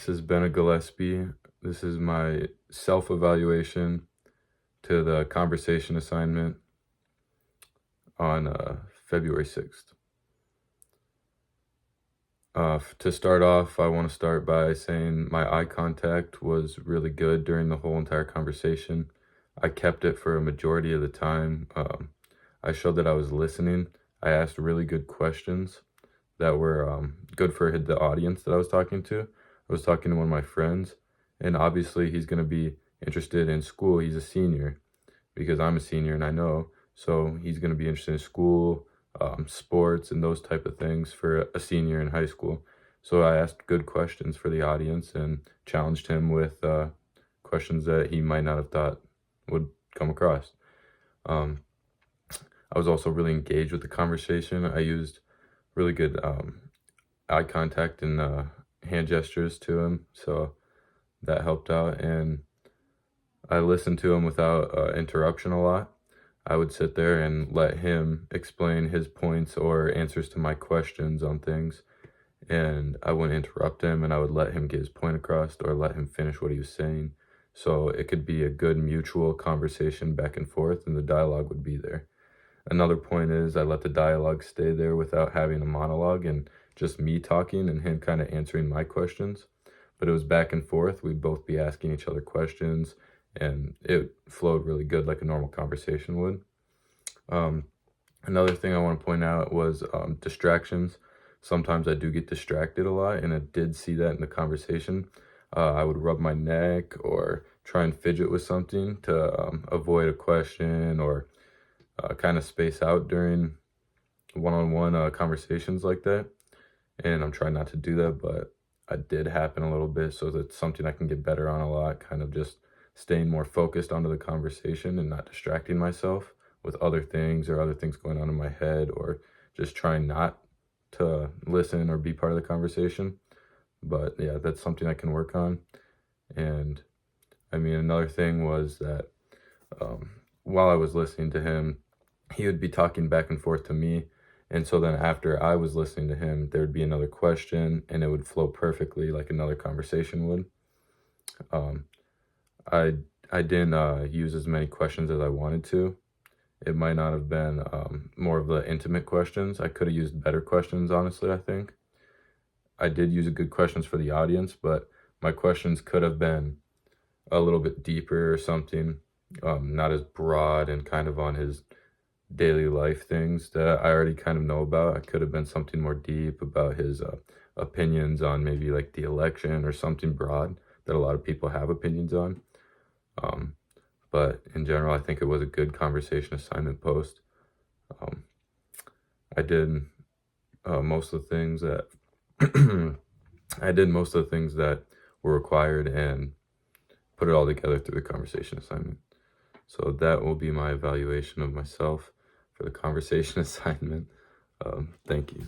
this is Benna Gillespie. This is my self-evaluation to the conversation assignment on February 6th. To start off, I want to start by saying my eye contact was really good during the whole entire conversation. I kept it for a majority of the time. I showed that I was listening. I asked really good questions that were good for the audience that I was talking to. I was talking to one of my friends, and obviously he's going to be interested in school. He's a senior because I'm a senior and I know. So he's going to be interested in school, sports, and those type of things for a senior in high school. So I asked good questions for the audience and challenged him with questions that he might not have thought would come across. I was also really engaged with the conversation. I used really good eye contact and hand gestures to him, so that helped out. And I listened to him without interruption a lot. I would sit there and let him explain his points or answers to my questions on things, and I wouldn't interrupt him, and I would let him get his point across or let him finish what he was saying. So it could be a good mutual conversation back and forth, and the dialogue would be there. Another point is I let the dialogue stay there without having a monologue and just me talking and him kind of answering my questions. But it was back and forth. We'd both be asking each other questions, and it flowed really good like a normal conversation would. Another thing I want to point out was distractions. Sometimes I do get distracted a lot, and I did see that in the conversation. I would rub my neck or try and fidget with something to avoid a question or kind of space out during one-on-one conversations like that. And I'm trying not to do that, but it did happen a little bit, so that's something I can get better on a lot, kind of just staying more focused onto the conversation and not distracting myself with other things or other things going on in my head, or just trying not to listen or be part of the conversation. But yeah, that's something I can work on. And I mean, another thing was that while I was listening to him, he would be talking back and forth to me. And so then after I was listening to him, there would be another question, and it would flow perfectly like another conversation would. I didn't use as many questions as I wanted to. It might not have been more of the intimate questions. I could have used better questions, honestly, I think. I did use good questions for the audience, but my questions could have been a little bit deeper or something, not as broad and kind of on his daily life things that I already kind of know about. It could have been something more deep about his opinions on maybe like the election or something broad that a lot of people have opinions on. But in general, I think it was a good conversation assignment post. I did most of the things that I did most of the things that were required and put it all together through the conversation assignment. So that will be my evaluation of myself for the conversation assignment. Thank you.